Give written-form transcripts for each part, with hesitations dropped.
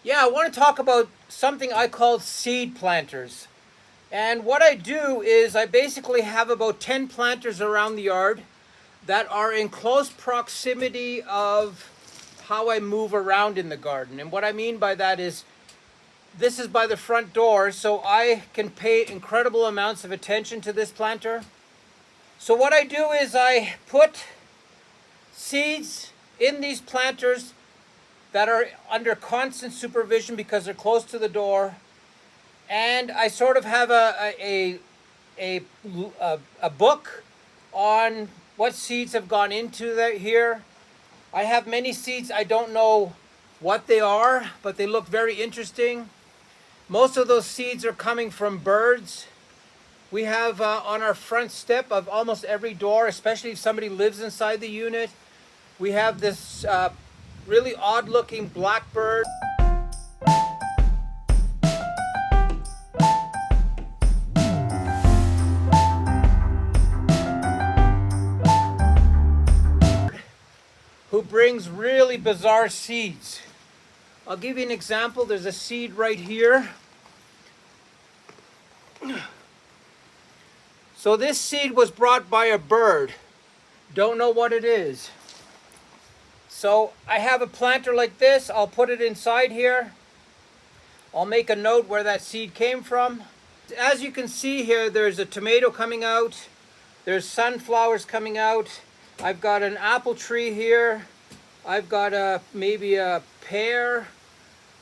Yeah, I want to talk about something I call seed planters. And what I do is I basically have about 10 planters around the yard that are in close proximity of how I move around in the garden. And what I mean by that is this is by the front door, so I can pay incredible amounts of attention to this planter. So what I do is I put seeds in these planters that are under constant supervision because they're close to the door, and I sort of have a book on what seeds have gone into here. I have many seeds. I don't know what they are, but they look very interesting. Most of those seeds are coming from birds. We have on our front step of almost every door, especially if somebody lives inside the unit, we have this really odd-looking blackbird. Who brings really bizarre seeds. I'll give you an example. There's a seed right here. So this seed was brought by a bird. Don't know what it is. So I have a planter like this. I'll put it inside here. I'll make a note where that seed came from. As you can see here, there's a tomato coming out. There's sunflowers coming out. I've got an apple tree here. I've got maybe a pear.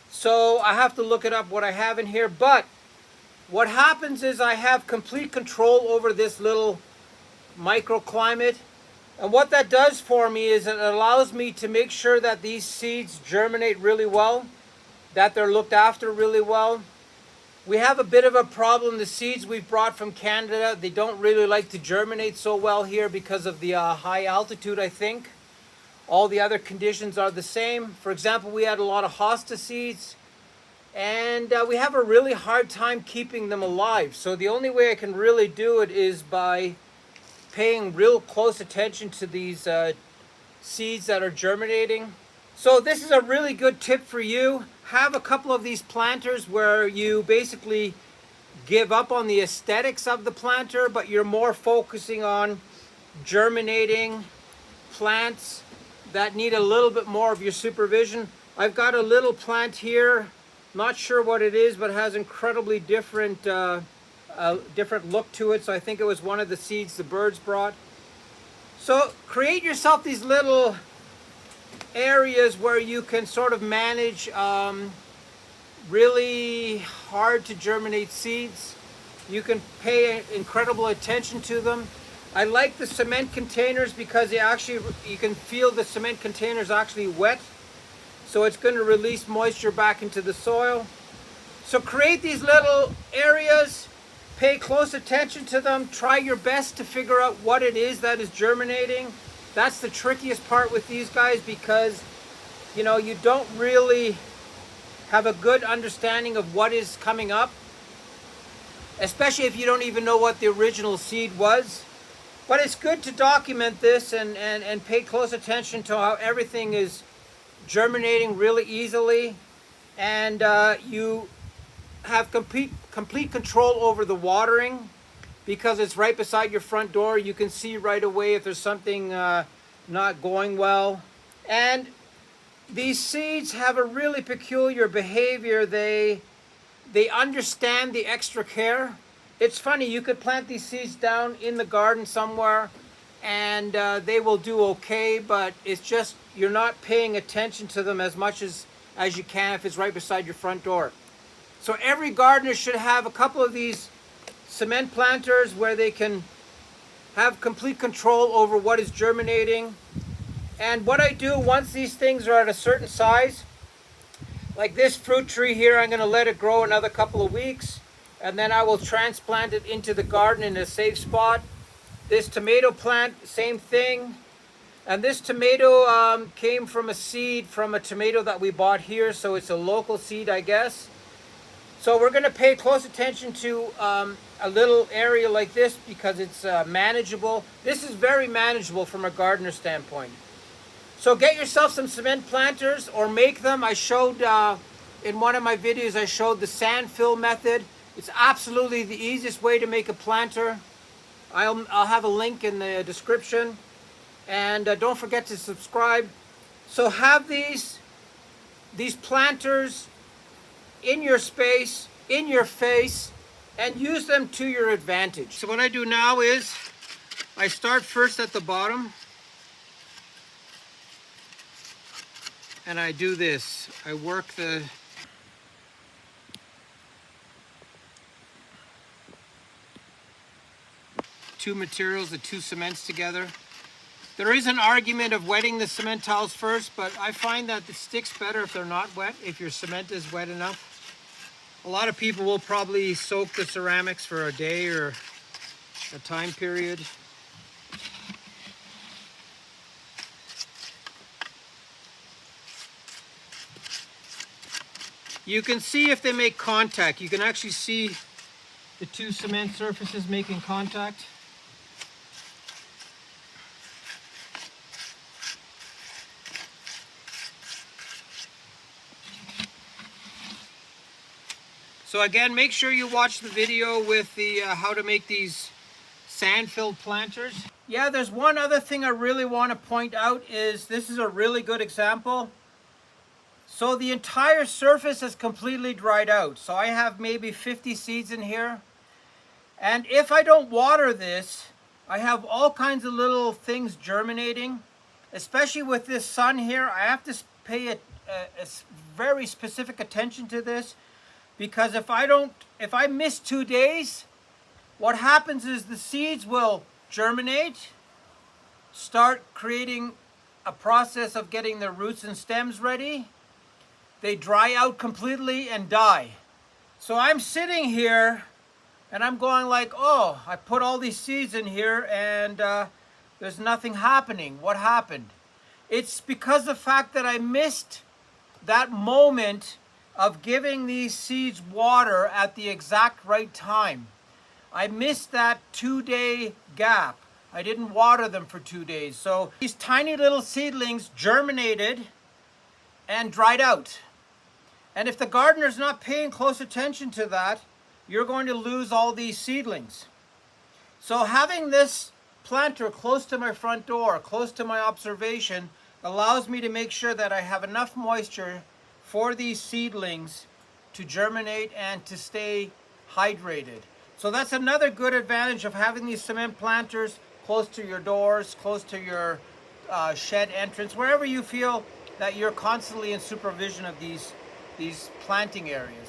So I have to look it up what I have in here. But what happens is I have complete control over this little microclimate. And what that does for me is it allows me to make sure that these seeds germinate really well, that they're looked after really well. We have a bit of a problem. The seeds we've brought from Canada, they don't really like to germinate so well here because of the high altitude, I think. All the other conditions are the same. For example, we had a lot of hosta seeds, and we have a really hard time keeping them alive. So the only way I can really do it is by paying real close attention to these seeds that are germinating. So this is a really good tip for you. Have a couple of these planters where you basically give up on the aesthetics of the planter, but you're more focusing on germinating plants that need a little bit more of your supervision. I've got a little plant here, not sure what it is, but it has incredibly different different look to it. So I think it was one of the seeds the birds brought. So create yourself these little areas where you can sort of manage really hard to germinate seeds. You can pay incredible attention to them. I like the cement containers because you can feel the cement containers actually wet. So it's going to release moisture back into the soil. So create these little areas, pay close attention to them, try your best to figure out what it is that is germinating. That's the trickiest part with these guys because, you know, you don't really have a good understanding of what is coming up, especially if you don't even know what the original seed was. But it's good to document this and pay close attention to how everything is germinating really easily, and you have complete control over the watering because it's right beside your front door. You can see right away if there's something not going well. And these seeds have a really peculiar behavior. They understand the extra care. It's funny, you could plant these seeds down in the garden somewhere and they will do okay, but it's just you're not paying attention to them as much as you can if it's right beside your front door. So every gardener should have a couple of these cement planters where they can have complete control over what is germinating. And what I do once these things are at a certain size, like this fruit tree here, I'm going to let it grow another couple of weeks, and then I will transplant it into the garden in a safe spot. This tomato plant, same thing. And this tomato came from a seed from a tomato that we bought here, so it's a local seed, I guess. So we're going to pay close attention to a little area like this because it's manageable. This is very manageable from a gardener standpoint. So get yourself some cement planters or make them. I showed in one of my videos I showed the sand fill method. It's absolutely the easiest way to make a planter. I'll have a link in the description. And don't forget to subscribe. So have these planters in your space, in your face, and use them to your advantage. So what I do now is I start first at the bottom and I do this. I work the two materials, the two cements together. There is an argument of wetting the cement tiles first, but I find that it sticks better if they're not wet, if your cement is wet enough. A lot of people will probably soak the ceramics for a day or a time period. You can see if they make contact. You can actually see the two cement surfaces making contact. So again, make sure you watch the video with the how to make these sand-filled planters. Yeah, there's one other thing I really want to point out is this is a really good example. So the entire surface is completely dried out. So I have maybe 50 seeds in here. And if I don't water this, I have all kinds of little things germinating. Especially with this sun here, I have to pay a very specific attention to this. Because if I miss 2 days, what happens is the seeds will germinate, start creating a process of getting their roots and stems ready. They dry out completely and die. So I'm sitting here and I'm going like, oh, I put all these seeds in here and there's nothing happening. What happened? It's because of the fact that I missed that moment of giving these seeds water at the exact right time. I missed that 2-day gap. I didn't water them for 2 days. So these tiny little seedlings germinated and dried out. And if the gardener's not paying close attention to that, you're going to lose all these seedlings. So having this planter close to my front door, close to my observation, allows me to make sure that I have enough moisture for these seedlings to germinate and to stay hydrated. So that's another good advantage of having these cement planters close to your doors, close to your shed entrance, wherever you feel that you're constantly in supervision of these planting areas.